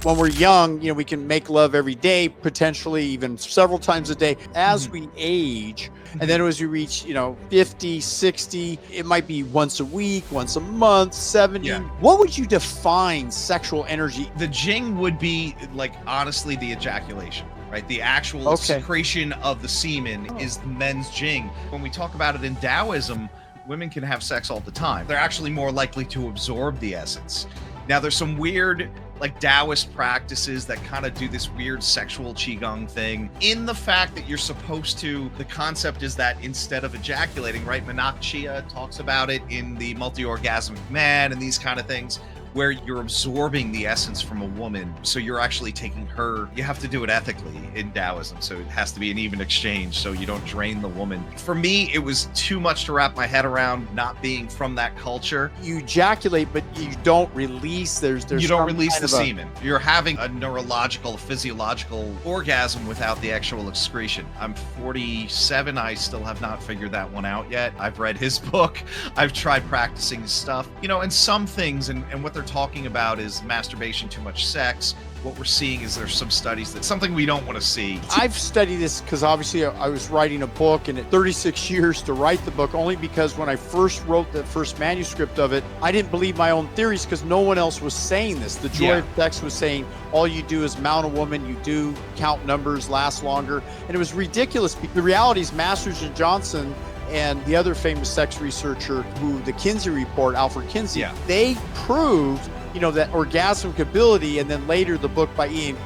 when we're young, we can make love every day, potentially even several times a day. As we age, and then as we reach, 50, 60, it might be once a week, once a month, 70. Yeah. What would you define sexual energy? The jing would be like, honestly, the ejaculation, right? The actual secretion of the semen is men's jing. When we talk about it in Taoism, women can have sex all the time. They're actually more likely to absorb the essence. Now, there's some weird, like Daoist practices that kind of do this weird sexual qigong thing. In the fact that you're supposed to, the concept is that instead of ejaculating, right? Manak Chia talks about it in the multi-orgasmic man and these kind of things, where you're absorbing the essence from a woman. So you're actually taking her, you have to do it ethically in Taoism. So it has to be an even exchange so you don't drain the woman. For me, it was too much to wrap my head around, not being from that culture. You ejaculate, but you don't release. You don't release the semen. You're having a neurological, physiological orgasm without the actual excretion. I'm 47. I still have not figured that one out yet. I've read his book. I've tried practicing his stuff, and some things and what they're talking about is masturbation, too much sex. What we're seeing is there's some studies that's something we don't want to see. I've studied this because obviously I was writing a book, and it 36 years to write the book, only because when I first wrote the first manuscript of it, I didn't believe my own theories because no one else was saying this. The Joy of Sex was saying all you do is mount a woman, you do count numbers, last longer. And it was ridiculous. The reality is Masters and Johnson and the other famous sex researcher the Kinsey report, Alfred Kinsey, they proved, that orgasmic ability, and then later the book by Ian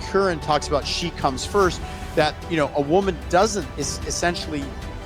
Curran talks about she comes first, that, a woman doesn't essentially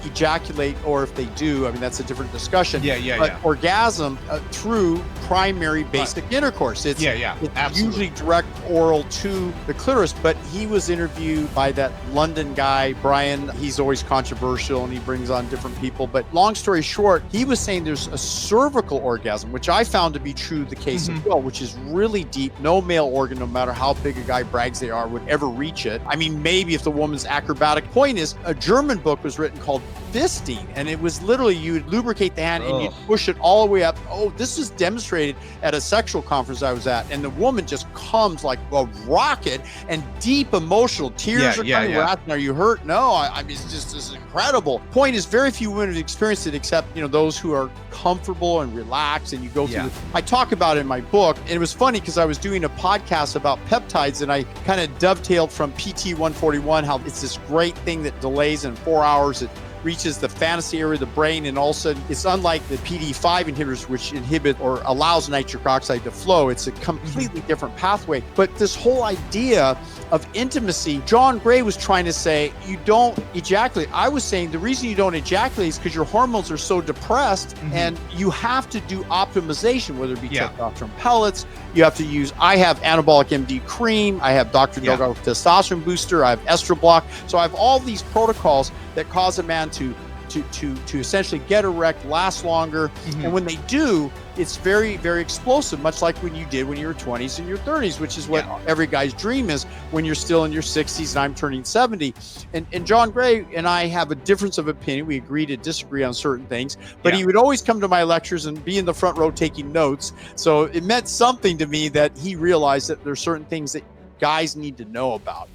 ejaculate, or if they do, I mean, that's a different discussion. But orgasm through primary basic intercourse. It's usually direct oral to the clitoris, but he was interviewed by that London guy, Brian. He's always controversial and he brings on different people. But long story short, he was saying there's a cervical orgasm, which I found to be true the case as well, which is really deep. No male organ, no matter how big a guy brags they are, would ever reach it. I mean, maybe if the woman's acrobatic. Point is, a German book was written called fisting, and it was literally you would lubricate the hand and you'd push it all the way up. This is demonstrated at a sexual conference I was at, and the woman just comes like a rocket and deep emotional tears are coming. We're asking, are you hurt? No, I mean, it's incredible. Point is, very few women have experienced it except those who are comfortable and relaxed, and you go through I talk about it in my book, and it was funny because I was doing a podcast about peptides, and I kind of dovetailed from PT 141, how it's this great thing that delays in 4 hours. It reaches the fantasy area of the brain, and all of a sudden, it's unlike the PD5 inhibitors, which inhibit or allows nitric oxide to flow. It's a completely different pathway. But this whole idea of intimacy, John Gray was trying to say, you don't ejaculate. I was saying the reason you don't ejaculate is because your hormones are so depressed, and you have to do optimization, whether it be testosterone pellets. You have to use, I have anabolic MD cream. I have Dr. Delgado testosterone booster. I have Estroblock. So I have all these protocols that cause a man to essentially get erect, last longer. And when they do, it's very, very explosive, much like when you did when you were 20s and your 30s, which is what every guy's dream is when you're still in your 60s and I'm turning 70. And John Gray and I have a difference of opinion. We agree to disagree on certain things, but he would always come to my lectures and be in the front row taking notes. So it meant something to me that he realized that there's certain things that guys need to know about.